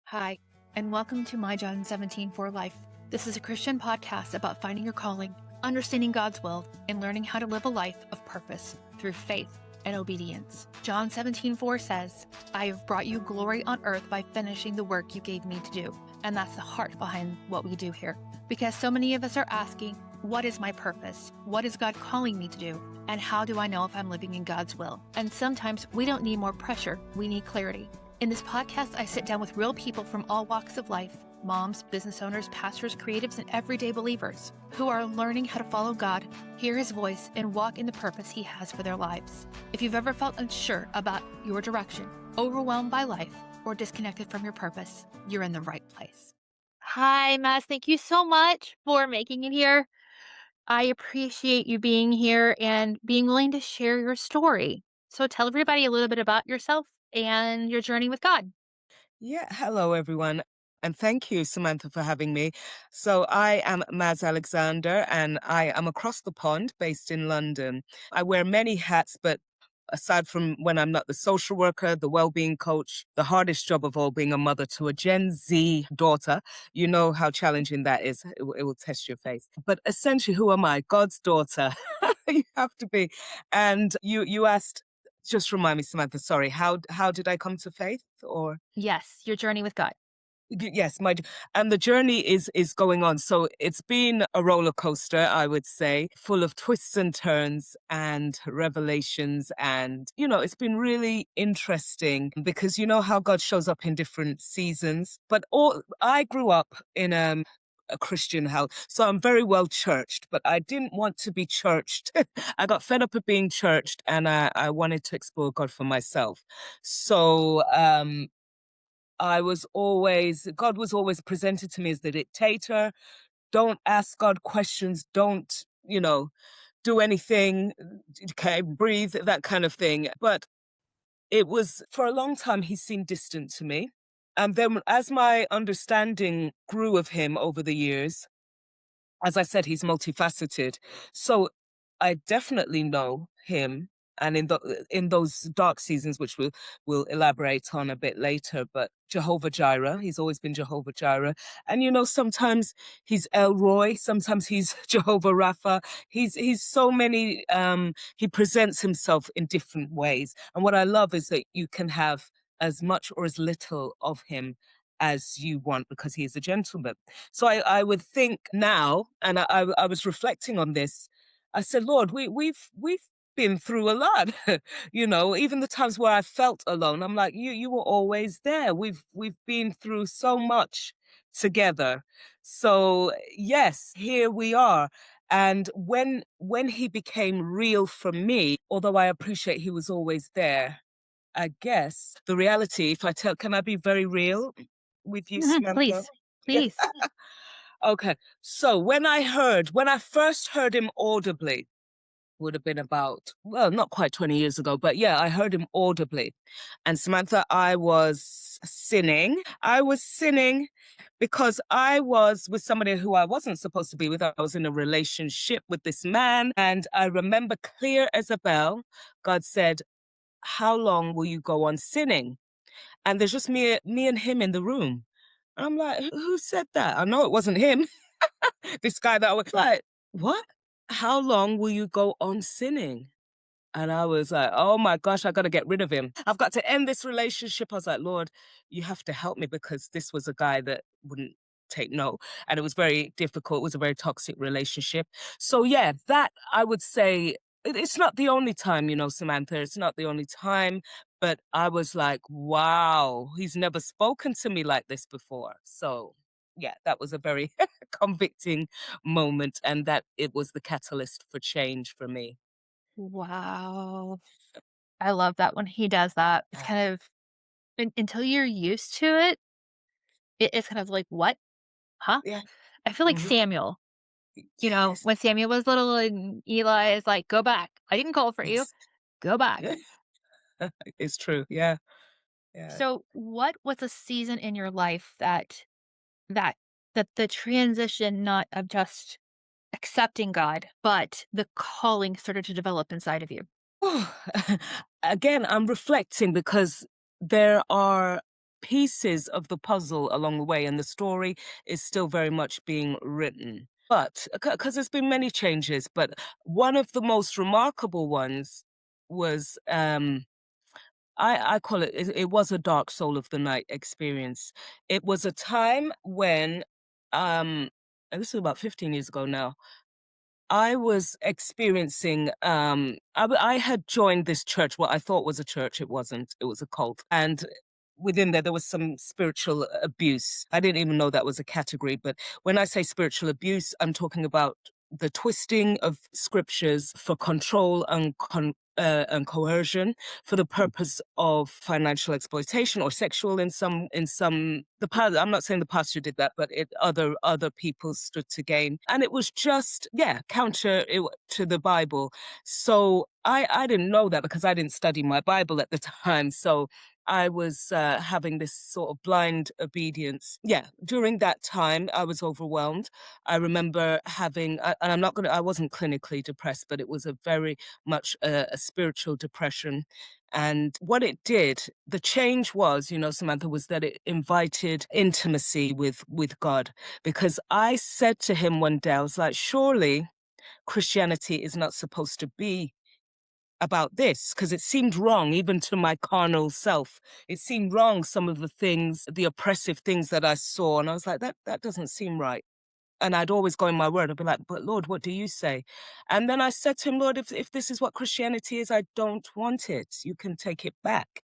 Hi, and welcome to My John 17 for Life. This is a Christian podcast about finding your calling, understanding God's will, and learning how to live a life of purpose through faith and obedience. John 17:4 says, I have brought you glory on earth by finishing the work you gave me to do. And that's the heart behind what we do here. Because so many of us are asking, what is my purpose? What is God calling me to do? And how do I know if I'm living in God's will? And sometimes we don't need more pressure, we need clarity. In this podcast, I sit down with real people from all walks of life, moms, business owners, pastors, creatives, and everyday believers who are learning how to follow God, hear His voice, and walk in the purpose He has for their lives. If you've ever felt unsure about your direction, overwhelmed by life, or disconnected from your purpose, you're in the right place. Hi, Maz. Thank you so much for making it here. I appreciate you being here and being willing to share your story. So tell everybody a little bit about yourself and your journey with God. Yeah, hello everyone. And thank you, Samantha, for having me. So I am Maz Alexander and I am across the pond based in London. I wear many hats, but aside from when I'm not the social worker, the well-being coach, the hardest job of all being a mother to a Gen Z daughter, you know how challenging that is. It will test your faith. But essentially, who am I? God's daughter. You have to be. And you asked, just remind me, Samantha, sorry, how did I come to faith or? Yes, your journey with God. Yes, and the journey is going on. So it's been a roller coaster, I would say, full of twists and turns and revelations. And, it's been really interesting because you know how God shows up in different seasons. But I grew up in a Christian house. So I'm very well churched, but I didn't want to be churched. I got fed up of being churched and I wanted to explore God for myself. So, God was always presented to me as the dictator. Don't ask God questions. Don't, do anything. Okay, breathe, that kind of thing. But it was, for a long time, he seemed distant to me. And then as my understanding grew of him over the years, as I said, he's multifaceted. So I definitely know him. And in those dark seasons, which we'll elaborate on a bit later, but Jehovah Jireh, he's always been Jehovah Jireh. And sometimes he's El Roy, sometimes he's Jehovah Rapha. He's so many, he presents himself in different ways. And what I love is that you can have as much or as little of him as you want because he is a gentleman. So I would think now, and I was reflecting on this. I said, Lord, we've been through a lot, even the times where I felt alone. I'm like, you were always there. We've been through so much together. So yes, here we are. And when he became real for me, although I appreciate he was always there, I guess the reality, can I be very real with you, Mhm. Samantha? Please, Yeah. please. Okay. So when I first heard him audibly, would have been about, well, not quite 20 years ago, but yeah, I heard him audibly. And Samantha, I was sinning. I was sinning because I was with somebody who I wasn't supposed to be with. I was in a relationship with this man. And I remember clear as a bell, God said, how long will you go on sinning? And there's just me and him in the room. I'm like, who said that? I know it wasn't him. This guy that I was like, what? How long will you go on sinning? And I was like, oh my gosh, I got to get rid of him. I've got to end this relationship. I was like, Lord, you have to help me because this was a guy that wouldn't take no. And it was very difficult. It was a very toxic relationship. So, yeah, that I would say it's not the only time, Samantha, it's not the only time. But I was like, wow, he's never spoken to me like this before. So, yeah, that was a very convicting moment. And that it was the catalyst for change for me. Wow. I love that when he does that. It's kind of until you're used to it, it's kind of like, what? Huh? Yeah. I feel like Mhm. Samuel, Yes, when Samuel was little and Eli is like, go back. I didn't call for you. yes. Go back. Yeah, it's true. Yeah, yeah. So what was a season in your life that that the transition not of just accepting God, but the calling started to develop inside of you? Again, I'm reflecting because there are pieces of the puzzle along the way, and the story is still very much being written. But because there's been many changes, but one of the most remarkable ones was I call it was a dark soul of the night experience. It was a time when and this was about 15 years ago now. I was experiencing, I had joined this church, what I thought was a church. It wasn't, it was a cult. And within there was some spiritual abuse. I didn't even know that was a category. But when I say spiritual abuse, I'm talking about the twisting of scriptures for control and coercion for the purpose of financial exploitation or sexual in some I'm not saying the pastor did that, but other people stood to gain, and it was just to the Bible. So I didn't know that because I didn't study my Bible at the time. So I was having this sort of blind obedience. Yeah, during that time, I was overwhelmed. I remember and I wasn't clinically depressed, but it was a very much a spiritual depression. And what it did, the change was, Samantha, was that it invited intimacy with God. Because I said to him one day, I was like, surely Christianity is not supposed to be about this, because it seemed wrong even to my carnal self. It seemed wrong, some of the things, the oppressive things that I saw, and I was like, that doesn't seem right. And I'd always go in my word. I'd be like, but Lord, what do you say? And then I said to him, Lord, if this is what Christianity is, I don't want it. You can take it back.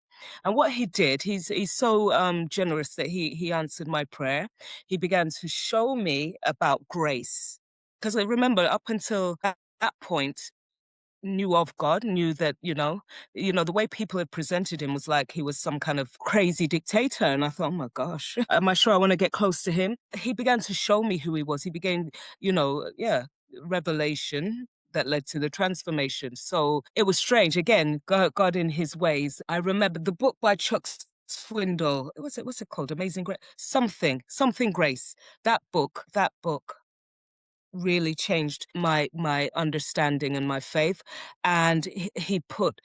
And what he did, he's so generous that he answered my prayer. He began to show me about grace. Because I remember up until that point, knew of God, knew that, the way people had presented him was like he was some kind of crazy dictator. And I thought, oh my gosh, am I sure I want to get close to him? He began to show me who he was. He began, revelation that led to the transformation. So it was strange. Again, God in his ways. I remember the book by Chuck Swindoll. What's it called? Amazing Grace. Something Grace. That book really changed my understanding and my faith. And he put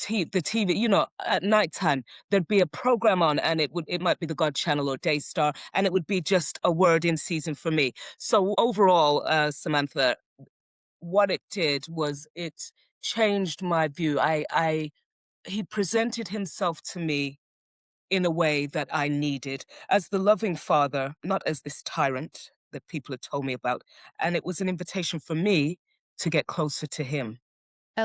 the TV, at nighttime, there'd be a program on, and it might be the God Channel or Daystar, and it would be just a word in season for me. So overall, Samantha, what it did was it changed my view. He presented himself to me in a way that I needed as the loving father, not as this tyrant that people had told me about. And it was an invitation for me to get closer to him. Oh,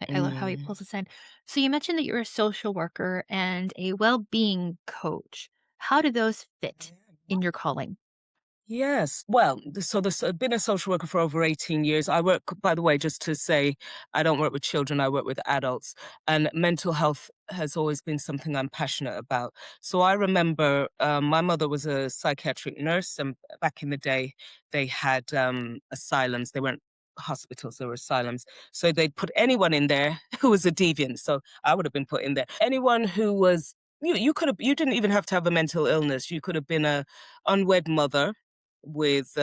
I love how he Mm. pulls us in. So you mentioned that you're a social worker and a well-being coach. How do those fit in your calling? Yes. Well, I've been a social worker for over 18 years. I work, by the way, just to say, I don't work with children, I work with adults. And mental health has always been something I'm passionate about. So I remember my mother was a psychiatric nurse, and back in the day, they had asylums. They weren't hospitals, they were asylums. So they'd put anyone in there who was a deviant. So I would have been put in there. Anyone who was, you didn't even have to have a mental illness. You could have been a unwed mother with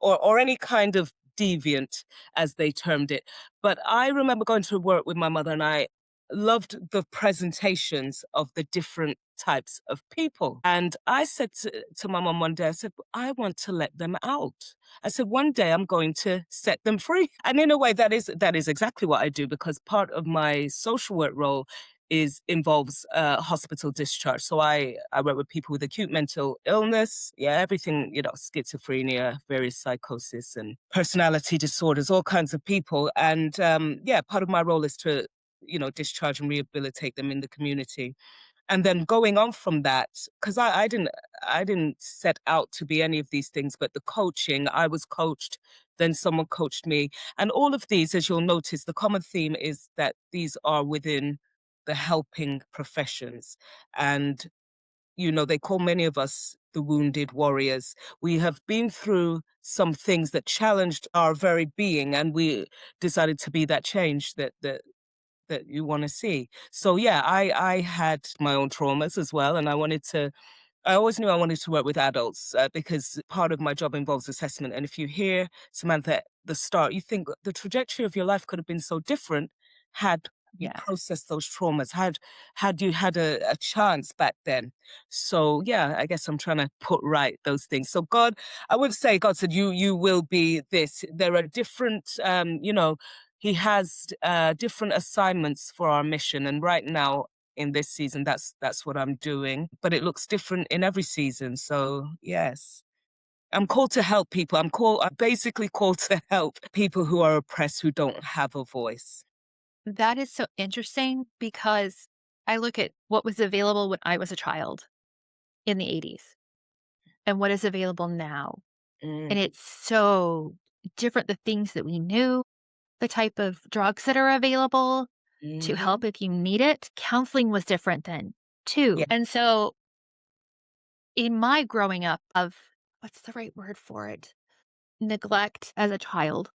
or any kind of deviant, as they termed it. But I remember going to work with my mother, and I loved the presentations of the different types of people. And I said to my mom one day, I said, I want to let them out. I said, one day I'm going to set them free. And in a way, that is exactly what I do, because part of my social work role involves hospital discharge. So I work with people with acute mental illness, everything, schizophrenia, various psychosis and personality disorders, all kinds of people. And part of my role is to, discharge and rehabilitate them in the community. And then going on from that, because I didn't set out to be any of these things, but the coaching, I was coached, then someone coached me. And all of these, as you'll notice, the common theme is that these are within the helping professions. And, they call many of us the wounded warriors. We have been through some things that challenged our very being, and we decided to be that change that you want to see. So yeah, I had my own traumas as well, and I always knew I wanted to work with adults, because part of my job involves assessment. And if you hear, Samantha, at the start, you think the trajectory of your life could have been so different had you Yeah. processed those traumas? Had you had a chance back then? So yeah, I guess I'm trying to put right those things. So God, I would say God said, you will be this. There are different he has different assignments for our mission. And right now in this season, that's what I'm doing. But it looks different in every season. So yes. I'm called to help people. I'm basically called to help people who are oppressed, who don't have a voice. That is so interesting because I look at what was available when I was a child in the 80s and what is available now. Mm, And it's so different, the things that we knew, the type of drugs that are available to mhm. help if you need it. Counseling was different then too. Yeah. And so in my growing up of what's the right word for it? Neglect as a child.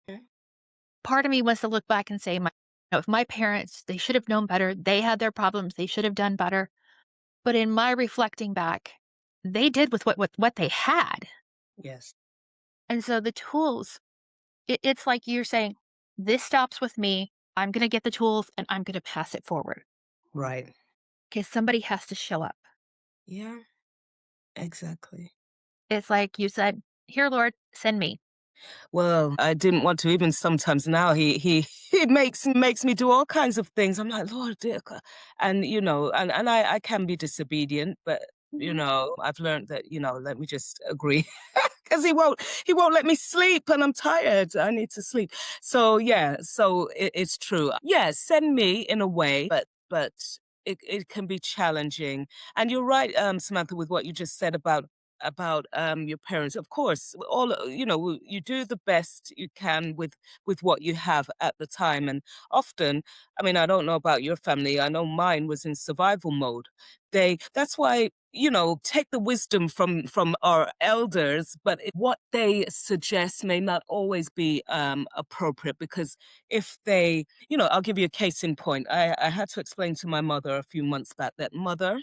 Mm, Part of me wants to look back and say, if my parents, they should have known better. They had their problems. They should have done better. But in my reflecting back, they did with what they had. yes. And so the tools, it's like you're saying, this stops with me. I'm going to get the tools and I'm going to pass it forward Right. because somebody has to show up. Yeah, exactly. It's like you said, here, Lord, send me. Well, I didn't want to. Even sometimes now he he makes me do all kinds of things. I'm like, Lord dear God. And and I can be disobedient, but Mhm. I've learned that, let me just agree. Because he won't let me sleep and I'm tired. I need to sleep. So yeah, so it's true. Yeah, send me in a way, but it can be challenging. And you're right, Samantha, with what you just said about your parents. Of course, all you do the best you can with what you have at the time. And often, I mean, I don't know about your family. I know mine was in survival mode. That's why, take the wisdom from our elders, but what they suggest may not always be appropriate, because if they, I'll give you a case in point. I had to explain to my mother a few months back that, mother,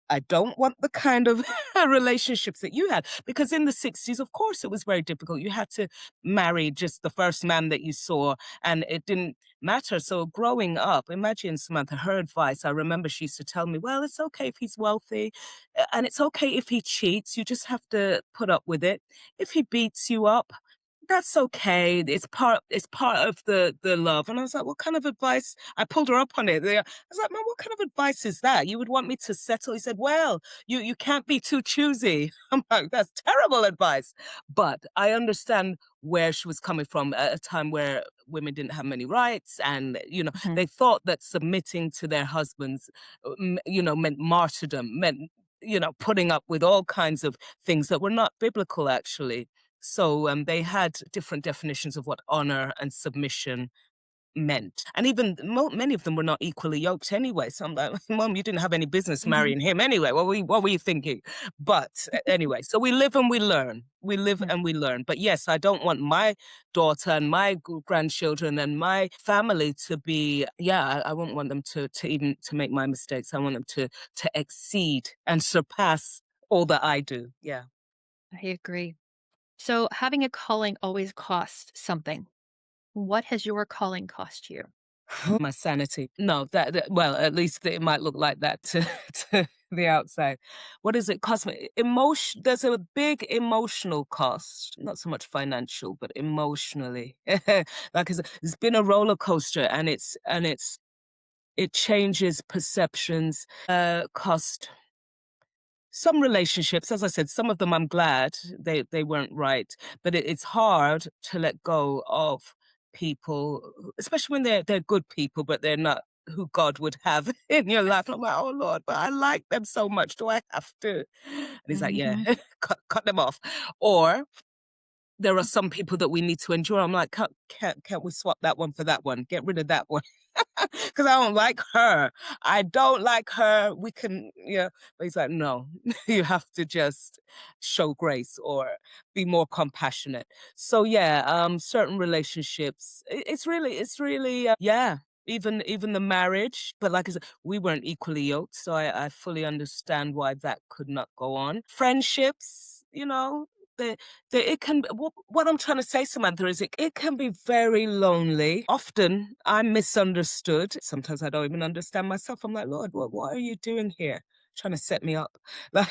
I don't want the kind of relationships that you had. Because in the 60s, of course, it was very difficult. You had to marry just the first man that you saw, and it didn't matter. So growing up, imagine, Samantha, her advice. I remember she used to tell me, well, it's okay if he's wealthy, and it's okay if he cheats. You just have to put up with it. If he beats you up, that's okay. It's part of the love. And I was like, what kind of advice? I pulled her up on it. I was like, man, what kind of advice is that? You would want me to settle? He said, well, you can't be too choosy. I'm like, that's terrible advice. But I understand where she was coming from, at a time where women didn't have many rights, and Mhm. they thought that submitting to their husbands, meant martyrdom, meant putting up with all kinds of things that were not biblical, actually. So they had different definitions of what honor and submission meant. And even many of them were not equally yoked anyway. So I'm like, Mom, you didn't have any business Mhm. marrying him anyway. What were you thinking? But anyway, so we live and we learn. We live Mhm. and we learn. But yes, I don't want my daughter and my grandchildren and my family to be, yeah, I won't want them to even to make my mistakes. I want them to exceed and surpass all that I do. Yeah. I agree. So having a calling always costs something. What has your calling cost you? My sanity. No, well, at least it might look like that to to the outside. What does it cost me? Emotion. There's a big emotional cost, not so much financial, but emotionally. Like it's been a roller coaster, and it changes perceptions. Cost. Some relationships, as I said, some of them I'm glad they weren't right, but it's hard to let go of people, especially when they're good people, but they're not who God would have in your life. I'm like, oh Lord, but I like them so much. Do I have to? And he's like, yeah, Mhm. cut them off. Or there are some people that we need to endure. I'm like, can't we swap that one for that one? Get rid of that one. Because I don't like her. I don't like her. We can, yeah. But he's like, no, you have to just show grace or be more compassionate. So yeah, certain relationships, it's really, yeah. Even the marriage, but like I said, we weren't equally yoked, so I fully understand why that could not go on. Friendships, the it can what I'm trying to say, Samantha, is it can be very lonely. Often I'm misunderstood. Sometimes I don't even understand myself. I'm like, Lord, what are you doing here? Trying to set me up. Like,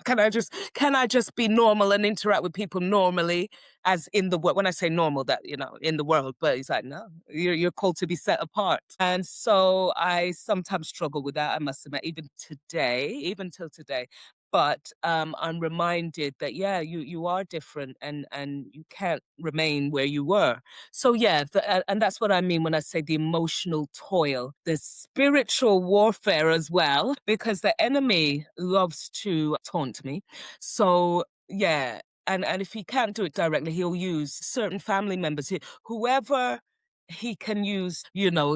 can I just be normal and interact with people normally, as in the world? When I say normal, that in the world, but he's like, no, you're called to be set apart. And so I sometimes struggle with that, I must admit, even till today. But I'm reminded that, yeah, you are different, and you can't remain where you were. So yeah, and that's what I mean when I say the emotional toil, the spiritual warfare as well, because the enemy loves to taunt me. So yeah, and if he can't do it directly, he'll use certain family members, whoever he can use.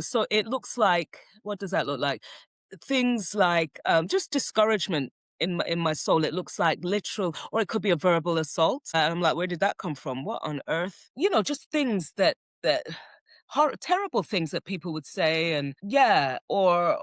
So it looks like, what does that look like? Things like just discouragement in my soul. It looks like literal, or it could be a verbal assault. And I'm like, where did that come from? What on earth? Just things that terrible things that people would say, and yeah, or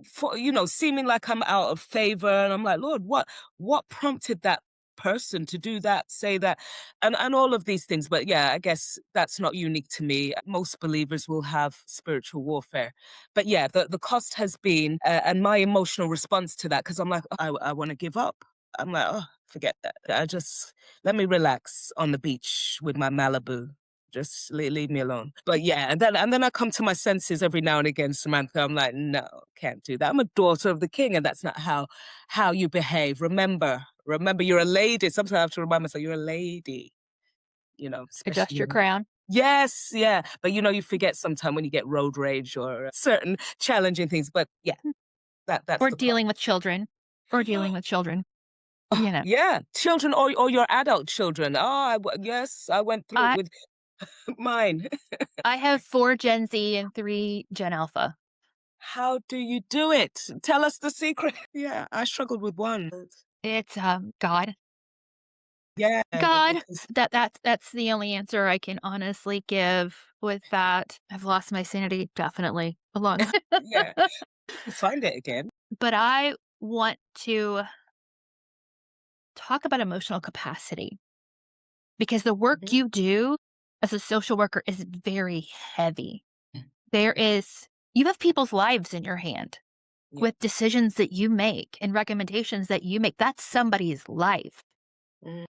for seeming like I'm out of favor, and I'm like, Lord, what prompted that person to do that, say that, and all of these things. But yeah, I guess that's not unique to me. Most believers will have spiritual warfare. But yeah, the cost has been, and my emotional response to that, because I'm like, oh, I want to give up. I'm like, oh, forget that. I just let me relax on the beach with my Malibu. Just leave me alone. But yeah, and then I come to my senses every now and again, Samantha. I'm like, no, can't do that. I'm a daughter of the king, and that's not how you behave. Remember, you're a lady. Sometimes I have to remind myself, you're a lady. Adjust Especially your crown. yes, yeah. But you forget sometime when you get road rage or certain challenging things. But yeah, that's Or the cost. dealing with children. Or dealing with children. Oh, You know, yeah, children, or your adult children. Oh, yes, I went through it I with mine. I have 4 Gen Z and 3 Gen Alpha. How do you do it? Tell us the secret. Yeah, I struggled with one. It's, God. Yeah, God. because That's the only answer I can honestly give with that. I've lost my sanity, definitely, along yeah, find it again. but I want to talk about emotional capacity because the work Mhm. you do as a social worker is very heavy. There is you have people's lives in your hand Yeah. with decisions that you make and recommendations that you make. That's somebody's life. Mm.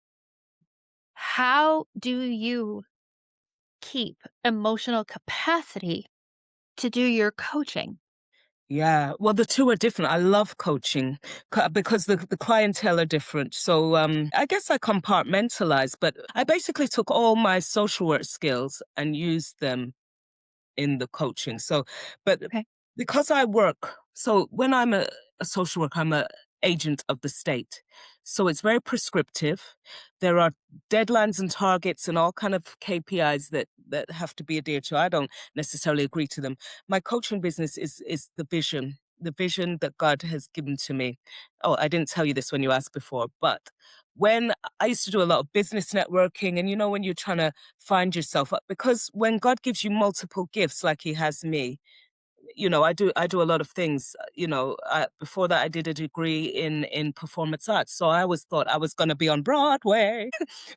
How do you keep emotional capacity to do your coaching? Yeah, well, the two are different. I love coaching because the clientele are different. So I guess I compartmentalize, but I basically took all my social work skills and used them in the coaching. So, but Okay. because I work, so when I'm a social worker, I'm a agent of the state. So it's very prescriptive. There are deadlines and targets and all kind of KPIs that have to be adhered to. I don't necessarily agree to them. My coaching business is the vision that God has given to me. Oh, I didn't tell you this when you asked before, but when I used to do a lot of business networking, and when you're trying to find yourself, because when God gives you multiple gifts like he has me, I do a lot of things. Before that I did a degree in performance arts, so I always thought I was going to be on Broadway.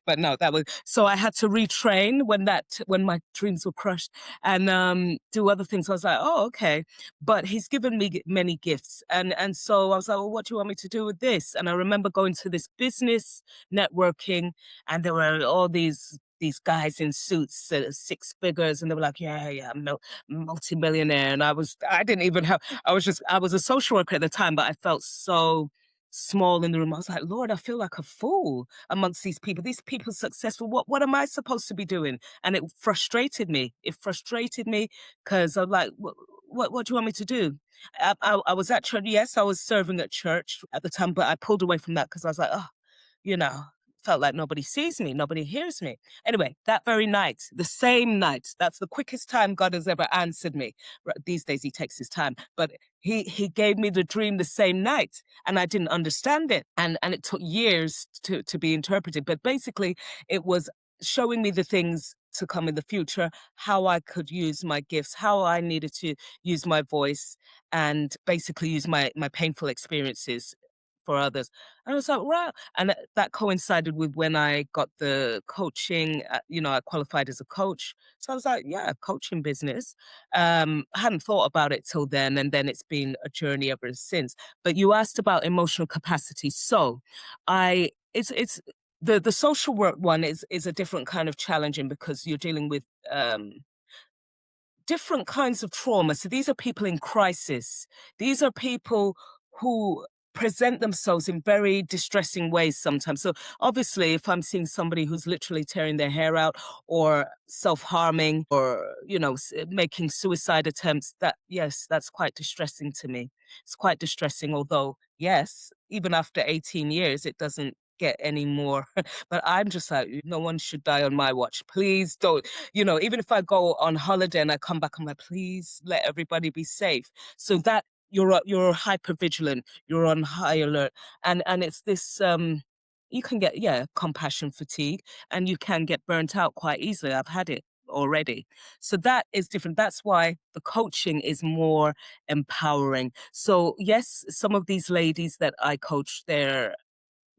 But no, that was, so I had to retrain when my dreams were crushed, and do other things. I was like, oh, okay. But he's given me many gifts, and so I was like, well, what do you want me to do with this? And I remember going to this business networking, and there were all these guys in suits, six figures, and they were like, yeah, yeah, multimillionaire. And I didn't even have, I was a social worker at the time, but I felt so small in the room. I was like, Lord, I feel like a fool amongst these people successful. What am I supposed to be doing? And it frustrated me. It frustrated me because I'm like, what do you want me to do? I was at church. Yes, I was serving at church at the time, but I pulled away from that because I was like, oh, you know, felt like nobody sees me, nobody hears me. Anyway, that very night, the same night, that's the quickest time God has ever answered me. These days he takes his time, but he gave me the dream the same night, and I didn't understand it, and it took years to be interpreted. But basically, it was showing me the things to come in the future, how I could use my gifts, how I needed to use my voice, and basically use my painful experiences for others. And I was like, wow. And that coincided with when I got the coaching, I qualified as a coach. So I was like, yeah, coaching business. I hadn't thought about it till then. And then it's been a journey ever since. But you asked about emotional capacity. So it's the social work one is a different kind of challenging because you're dealing with different kinds of trauma. So these are people in crisis. These are people who present themselves in very distressing ways sometimes. So obviously, if I'm seeing somebody who's literally tearing their hair out or self-harming or, making suicide attempts, yes, that's quite distressing to me. It's quite distressing, although, yes, even after 18 years, it doesn't get any more. But I'm just like, no one should die on my watch. Please don't. Even if I go on holiday and I come back, I'm like, please let everybody be safe. So that you're hyper vigilant, you're on high alert, and it's this you can get compassion fatigue, and you can get burnt out quite easily. I've had it already. So that is different. That's why the coaching is more empowering. So yes, some of these ladies that I coach, they're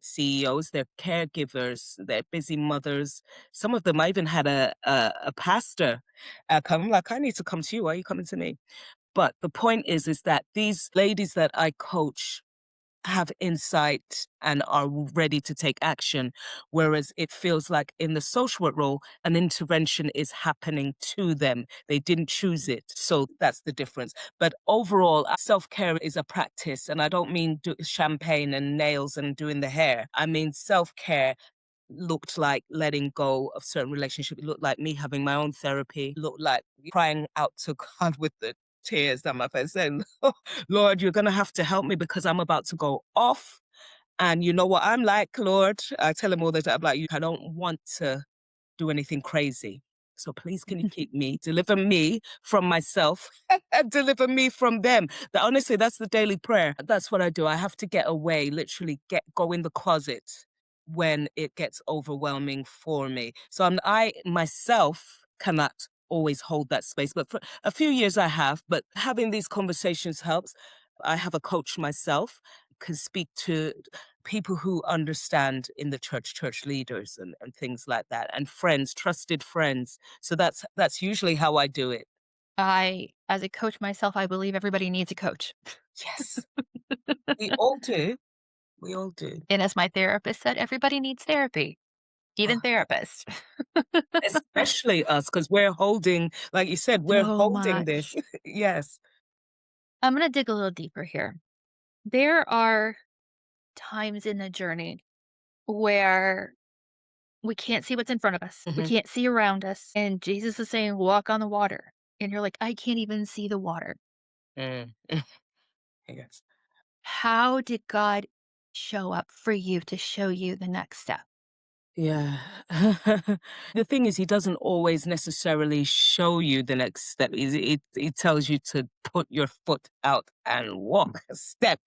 CEOs, they're caregivers, they're busy mothers. Some of them, I even had a pastor come. I'm like, I need to come to you. Why are you coming to me? But the point is that these ladies that I coach have insight and are ready to take action. Whereas it feels like in the social work role, an intervention is happening to them. They didn't choose it. So that's the difference. But overall, self care is a practice. And I don't mean champagne and nails and doing the hair. I mean, self care looked like letting go of certain relationships. It looked like me having my own therapy. It looked like crying out to God with the tears down my face saying, Lord, you're going to have to help me because I'm about to go off. And you know what I'm like, Lord? I tell him all the time, I'm like, I don't want to do anything crazy. So please, can you keep me, deliver me from myself and deliver me from them? Honestly, that's the daily prayer. That's what I do. I have to get away, literally go in the closet when it gets overwhelming for me. So I myself cannot always hold that space, but for a few years I have, but having these conversations helps. I have a coach myself, can speak to people who understand in the church leaders and things like that, and friends, trusted friends. So that's usually how I do it. As a coach myself, I believe everybody needs a coach. Yes, we all do. We all do. And as my therapist said, everybody needs therapy, even Oh, therapists. especially us, because we're holding, like you said, we're So holding this. much. Yes. I'm going to dig a little deeper here. There are times in the journey where we can't see what's in front of us. We Hmm. can't see around us. And Jesus is saying, walk on the water. And you're like, I can't even see the water. Mm. Yes. How did God show up for you to show you the next step? Yeah. The thing is, he doesn't always necessarily show you the next step. It tells you to put your foot out and walk a step.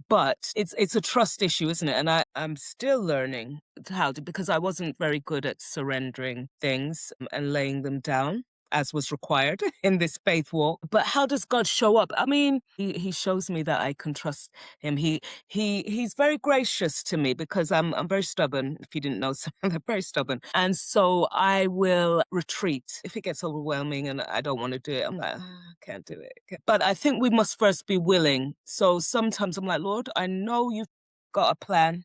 But it's a trust issue, isn't it? And I'm still learning how to, because I wasn't very good at surrendering things and laying them down as was required in this faith walk. But how does God show up? I mean, he shows me that I can trust him. He's very gracious to me because I'm very stubborn. If you didn't know, so I'm very stubborn. And so I will retreat if it gets overwhelming and I don't want to do it. I'm like, "Ah, I can't do it." But I think we must first be willing. So sometimes I'm like, Lord, I know you've got a plan.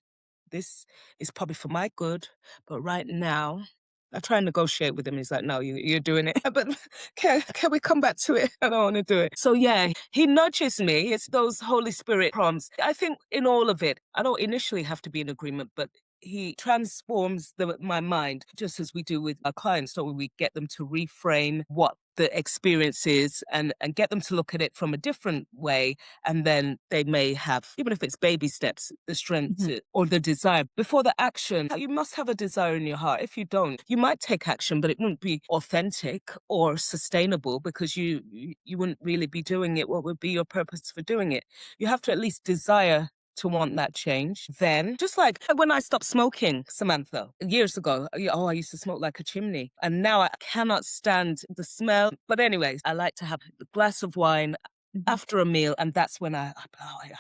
This is probably for my good, but right now I try and negotiate with him. He's like, no, you're doing it. But can we come back to it? I don't want to do it. So yeah, he nudges me. It's those Holy Spirit prompts. I think in all of it, I don't initially have to be in agreement, but he transforms my mind just as we do with our clients. So we get them to reframe what the experience is and get them to look at it from a different way. And then they may have, even if it's baby steps, the strength Mhm. or the desire before the action. You must have a desire in your heart. If you don't, you might take action, but it wouldn't be authentic or sustainable because you wouldn't really be doing it. What would be your purpose for doing it? You have to at least desire to want that change. Then, just like when I stopped smoking, Samantha, years ago, I used to smoke like a chimney. And now I cannot stand the smell. But anyways, I like to have a glass of wine. Mhm. after a meal, and that's when I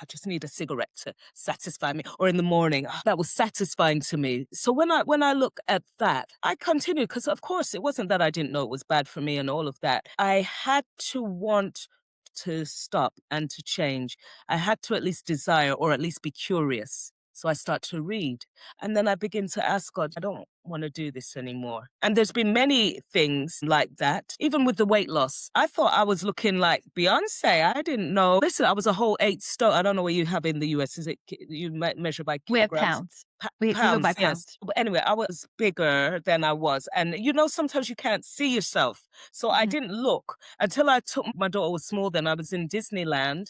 just need a cigarette to satisfy me, or in the morning. That was satisfying to me. So when I look at that, I continue, because of course it wasn't that I didn't know it was bad for me and all of that. I had to want to stop and to change. I had to at least desire, or at least be curious. So I start to read, and then I begin to ask God, I don't want to do this anymore. And there's been many things like that, even with the weight loss. I thought I was looking like Beyonce. I didn't know. Listen, I was a whole 8 stone. I don't know what you have in the US. Is it you measure by We have kilograms? pounds. We go by Pounds, yes. pounds. But anyway, I was bigger than I was. And sometimes you can't see yourself. So I Mhm. didn't look until I took my daughter was small then. I was in Disneyland.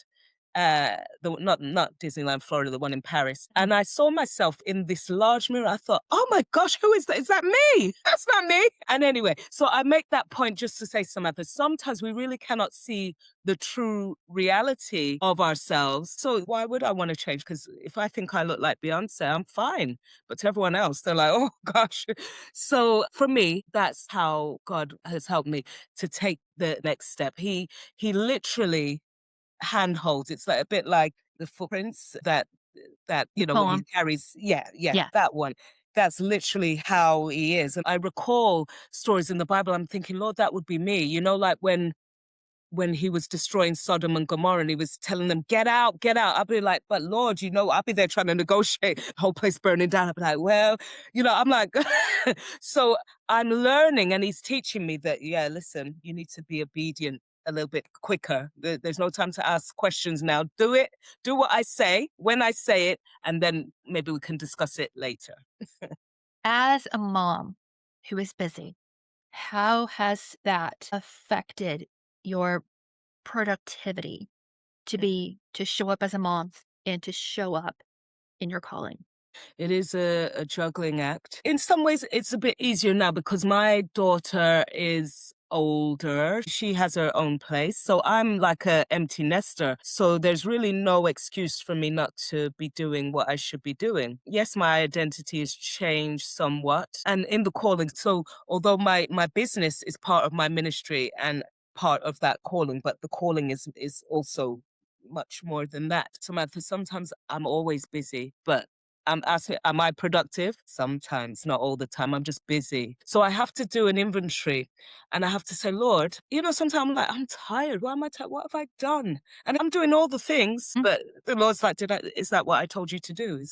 Not Disneyland, Florida, the one in Paris. Mhm. And I saw myself in this large mirror. I thought, oh my gosh, who is that? Is that me? That's not me. And anyway, so I make that point just to say, Samantha, sometimes we really cannot see the true reality of ourselves. So why would I want to change? Because if I think I look like Beyonce, I'm fine. But to everyone else, they're like, oh gosh. So for me, that's how God has helped me to take the next step. He literally handholds. It's like a bit like the footprints that The when he poem. carries. Yeah, yeah, Yeah. that one. That's literally how he is. And I recall stories in the Bible. I'm thinking, Lord, that would be me. Like when he was destroying Sodom and Gomorrah and he was telling them, get out, get out. I'll be like, but Lord, I'll be there trying to negotiate, the whole place burning down. I'll be like, well, I'm like, so I'm learning and he's teaching me that, yeah, listen, you need to be obedient a little bit quicker. There's no time to ask questions now. Do what I say when I say it, and then maybe we can discuss it later. As a mom who is busy, how has that affected your productivity to show up as a mom and to show up in your calling? It is a juggling act. In some ways, it's a bit easier now because my daughter is older. She has her own place. So I'm like a empty nester. So there's really no excuse for me not to be doing what I should be doing. Yes, my identity has changed somewhat and in the calling. So although my business is part of my ministry and part of that calling, but the calling is also much more than that. Samantha, sometimes I'm always busy, but I'm asking, am I productive? Sometimes, not all the time. I'm just busy. So I have to do an inventory and I have to say, Lord, sometimes I'm like, I'm tired. Why am I tired? What have I done? And I'm doing all the things, Mm. but the Lord's like, is that what I told you to do?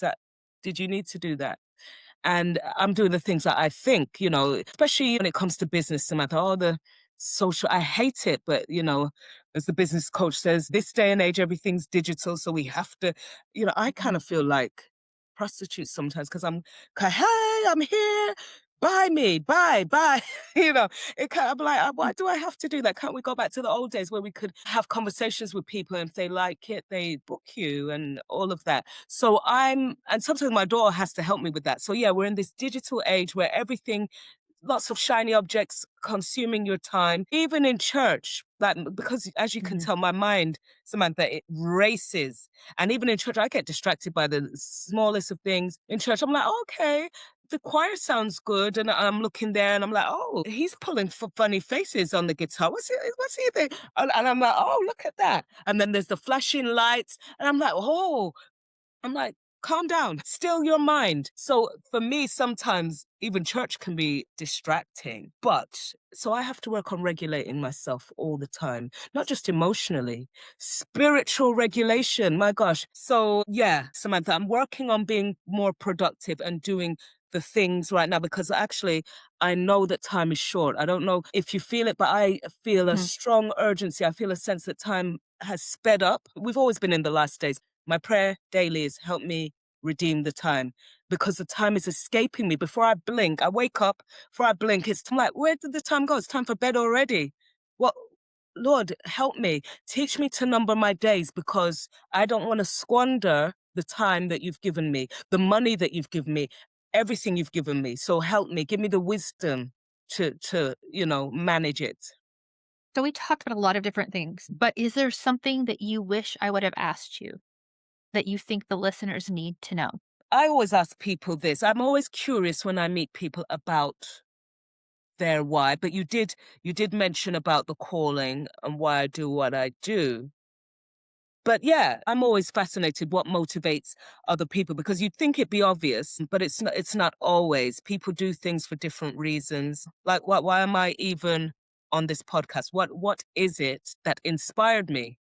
Did you need to do that? And I'm doing the things that I think, especially when it comes to business, Samantha, all the social, I hate it, but, as the business coach says, this day and age, everything's digital. So we have to, I kind Mhm. of feel like prostitutes sometimes because hey, I'm here. Buy me, buy. I'm like, why do I have to do that? Can't we go back to the old days where we could have conversations with people and if they like it, they book you and all of that? So and sometimes my daughter has to help me with that. So yeah, we're in this digital age where everything, lots of shiny objects consuming your time, even in church. Like, because as you can Mhm. tell, my mind, Samantha, it races. And even in church, I get distracted by the smallest of things. In church, I'm like, okay, the choir sounds good. And I'm looking there and I'm like, oh, he's pulling funny faces on the guitar. What's he doing? And I'm like, oh, look at that. And then there's the flashing lights. And I'm like, calm down, still your mind. So for me, sometimes even church can be distracting. But so I have to work on regulating myself all the time, not just emotionally, spiritual regulation. My gosh. So yeah, Samantha, I'm working on being more productive and doing the things right now because actually I know that time is short. I don't know if you feel it, but I feel a Mhm. strong urgency. I feel a sense that time has sped up. We've always been in the last days. My prayer daily is help me redeem the time because the time is escaping me. Before I blink, I wake up, before I blink, I'm like, where did the time go? It's time for bed already. What? Lord, help me. Teach me to number my days because I don't want to squander the time that you've given me, the money that you've given me, everything you've given me. So help me, give me the wisdom to manage it. So we talked about a lot of different things, but is there something that you wish I would have asked you that you think the listeners need to know? I always ask people this. I'm always curious when I meet people about their why, but you did mention about the calling and why I do what I do. But yeah, I'm always fascinated what motivates other people because you'd think it'd be obvious, but it's not always. People do things for different reasons. Like why am I even on this podcast? What is it that inspired me?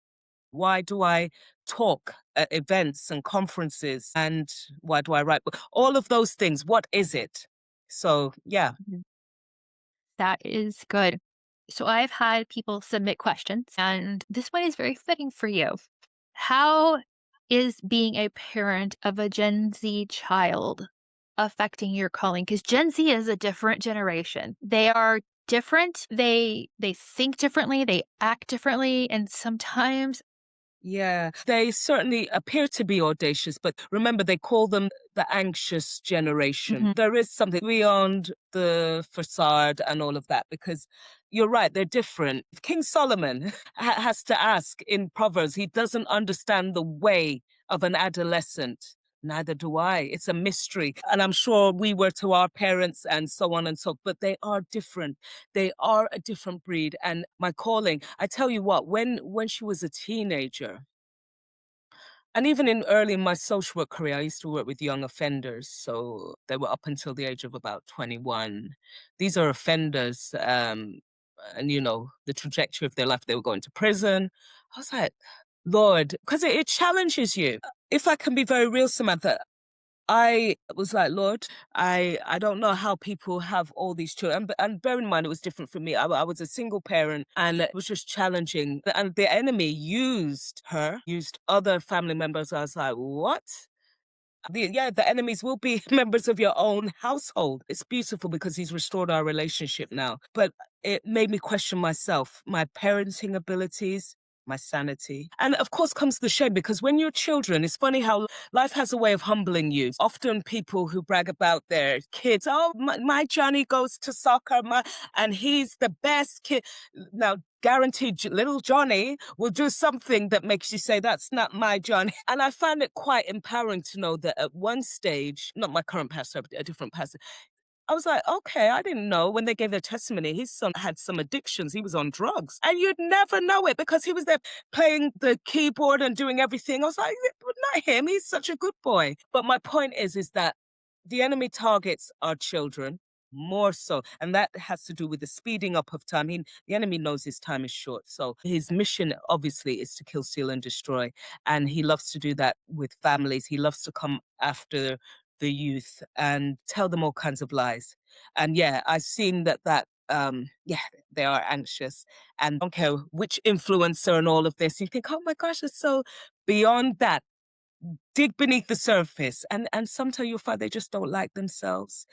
Why do I talk at events and conferences? And why do I write? All of those things, what is it? So, yeah. Mhm. That is good. So I've had people submit questions, and this one is very fitting for you. How is being a parent of a Gen Z child affecting your calling? Because Gen Z is a different generation. They are different. They think differently, they act differently, and sometimes Yeah, they certainly appear to be audacious, but remember, they call them the anxious generation. Mhm, There is something beyond the facade and all of that because you're right, they're different. King Solomon has to ask in Proverbs, he doesn't understand the way of an adolescent. Neither do I. It's a mystery. And I'm sure we were to our parents and so on and so, but they are different. They are a different breed. And my calling, I tell you what, when she was a teenager, and even in early in my social work career, I used to work with young offenders. So they were up until the age of about 21. These are offenders, and the trajectory of their life, they were going to prison. I was like, Lord, because it challenges you. If I can be very real, Samantha, I was like, Lord, I don't know how people have all these children. And bear in mind, it was different for me. I was a single parent and it was just challenging. And the enemy used her, used other family members. I was like, what? The enemies will be members of your own household. It's beautiful because he's restored our relationship now. But it made me question myself, my parenting abilities, my sanity. And of course comes the shame because when you're children, it's funny how life has a way of humbling you. Often people who brag about their kids, oh, my Johnny goes to soccer, and he's the best kid. Now, guaranteed little Johnny will do something that makes you say, that's not my Johnny. And I find it quite empowering to know that at one stage, not my current pastor, but a different pastor, I was like, okay, I didn't know when they gave their testimony, his son had some addictions. He was on drugs. And you'd never know it because he was there playing the keyboard and doing everything. I was like, but not him. He's such a good boy. But my point is that the enemy targets our children more so. And that has to do with the speeding up of time. The enemy knows his time is short. So his mission, obviously, is to kill, steal, and destroy. And he loves to do that with families. He loves to come after the youth and tell them all kinds of lies. And yeah, I've seen yeah, they are anxious and don't care which influencer and all of this. You think, oh my gosh, it's so beyond that. Dig beneath the surface and sometimes you'll find they just don't like themselves.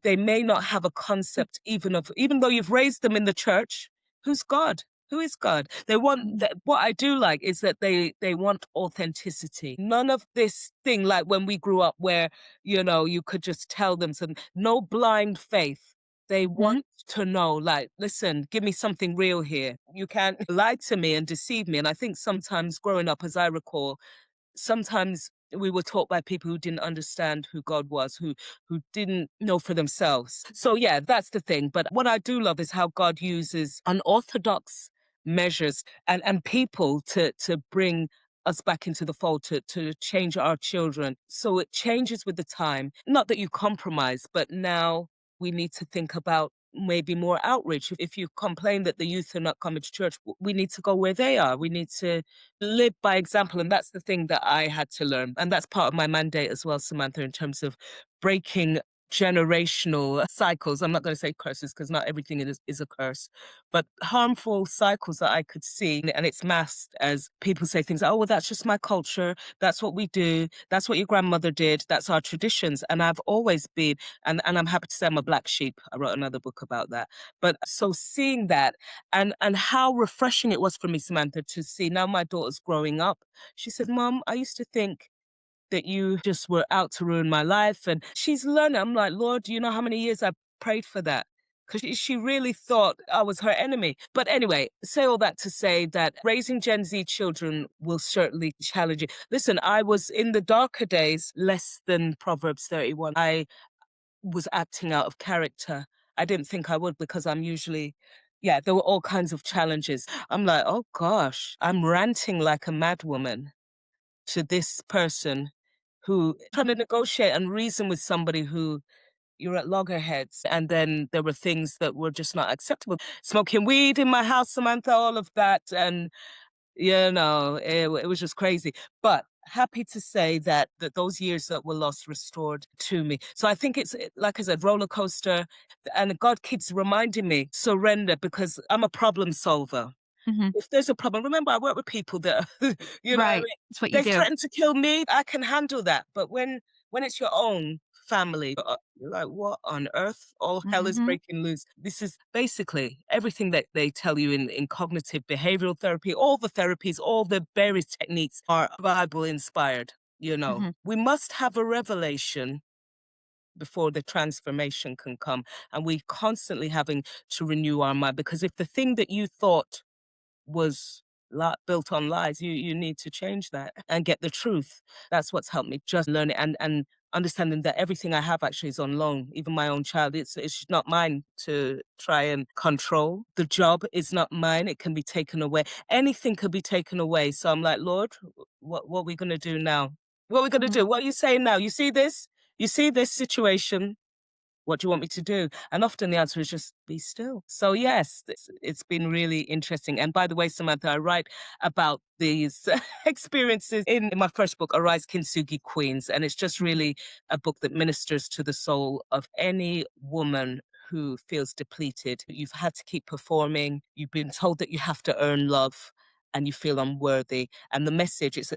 They may not have a concept even though you've raised them in the church. Who's God? Who is God? They want mhm, what I do like is that they want authenticity. None of this thing like when we grew up where you could just tell them some no blind faith. They mhm. want to know, like, listen, give me something real here. You can't lie to me and deceive me. And I think sometimes growing up, as I recall, sometimes we were taught by people who didn't understand who God was, who didn't know for themselves. So yeah, that's the thing. But what I do love is how God uses unorthodox measures and people to bring us back into the fold to change our children. So it changes with the time. Not that you compromise, but now we need to think about maybe more outreach. If you complain that the youth are not coming to church, we need to go where they are. We need to live by example. And that's the thing that I had to learn. And that's part of my mandate as well, Samantha, in terms of breaking generational cycles. I'm not going to say curses because not everything is a curse, but harmful cycles that I could see. And it's masked as people say things, oh, well, that's just my culture. That's what we do. That's what your grandmother did. That's our traditions. And I've always been, and I'm happy to say I'm a black sheep. I wrote another book about that. But so seeing that and how refreshing it was for me, Samantha, to see now my daughter's growing up. She said, Mom, I used to think that you just were out to ruin my life. And she's learning. I'm like, Lord, do you know how many years I prayed for that? Because she really thought I was her enemy. But anyway, say all that to say that raising Gen Z children will certainly challenge you. Listen, I was in the darker days, less than Proverbs 31. I was acting out of character. I didn't think I would because I'm usually, yeah, there were all kinds of challenges. I'm like, oh gosh, I'm ranting like a madwoman. to this person who trying to negotiate and reason with somebody who you're at loggerheads. And then there were things that were just not acceptable. Smoking weed in my house, Samantha, all of that. And, it was just crazy. But happy to say that those years that were lost restored to me. So I think it's, like I said, roller coaster. And God keeps reminding me, surrender, because I'm a problem solver. Hmm. If there's a problem, remember, I work with people that, I Right. mean, That's what you they do. threaten to kill me. I can handle that. But when it's your own family, you're like, what on earth? All hell is Hmm. breaking loose. This is basically everything that they tell you in cognitive behavioral therapy, all the therapies, all the various techniques are Bible inspired. Hmm. We must have a revelation before the transformation can come. And we constantly having to renew our mind, because if the thing that you thought was built on lies, you need to change that and get the truth. That's what's helped me, just learn it and understanding that everything I have actually is on loan. Even my own child, it's not mine to try and control. The job is not mine. It can be taken away. Anything could be taken away. So I'm like, Lord, what are we going to do now? What are we going to Hmm. do? What are you saying now? You see this? You see this situation? What do you want me to do? And often the answer is just be still. So yes, it's been really interesting. And by the way, Samantha, I write about these experiences in my first book, Arise Kintsugi Queens. And it's just really a book that ministers to the soul of any woman who feels depleted. You've had to keep performing. You've been told that you have to earn love and you feel unworthy. And the message is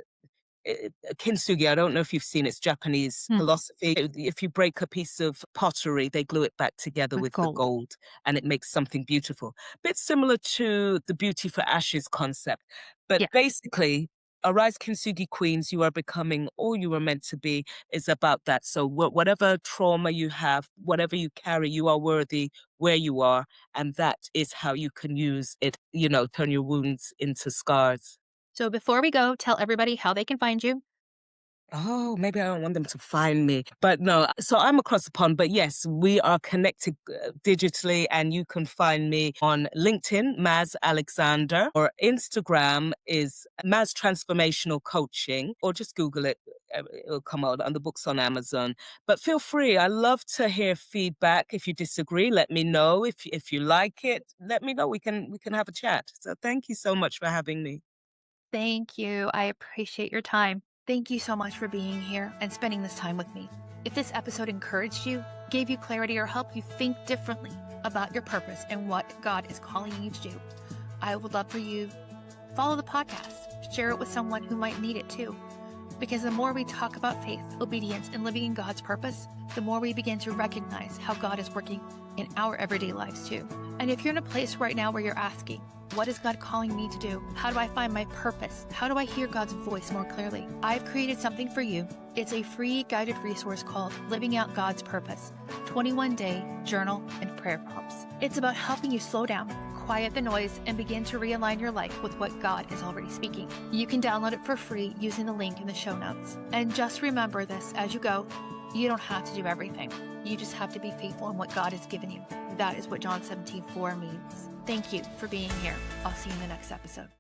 kintsugi, I don't know if you've seen, it's Japanese Hmm. philosophy. If you break a piece of pottery, they glue it back together With with the gold. gold and it makes something beautiful. Bit similar to the beauty for ashes concept. But Yeah. basically, Arise Kintsugi Queens, you are becoming all you were meant to be, is about that. So whatever trauma you have, whatever you carry, you are worthy where you are. And that is how you can use it, turn your wounds into scars. So before we go, tell everybody how they can find you. Oh, maybe I don't want them to find me. But no, so I'm across the pond. But yes, we are connected digitally, and you can find me on LinkedIn, Maz Alexander, or Instagram is Maz Transformational Coaching, or just Google it. It'll come out, and the book's on Amazon. But feel free. I love to hear feedback. If you disagree, let me know. If you like it, let me know. We can have a chat. So thank you so much for having me. Thank you. I appreciate your time. Thank you so much for being here and spending this time with me. If this episode encouraged you, gave you clarity, or helped you think differently about your purpose and what God is calling you to do, I would love for you to follow the podcast, share it with someone who might need it too. Because the more we talk about faith, obedience, and living in God's purpose, the more we begin to recognize how God is working in our everyday lives too. And if you're in a place right now where you're asking, what is God calling me to do? How do I find my purpose? How do I hear God's voice more clearly? I've created something for you. It's a free guided resource called Living Out God's Purpose, 21-day journal and prayer prompts. It's about helping you slow down, quiet the noise, and begin to realign your life with what God is already speaking. You can download it for free using the link in the show notes. And just remember this as you go, you don't have to do everything. You just have to be faithful in what God has given you. That is what John 17:4 means. Thank you for being here. I'll see you in the next episode.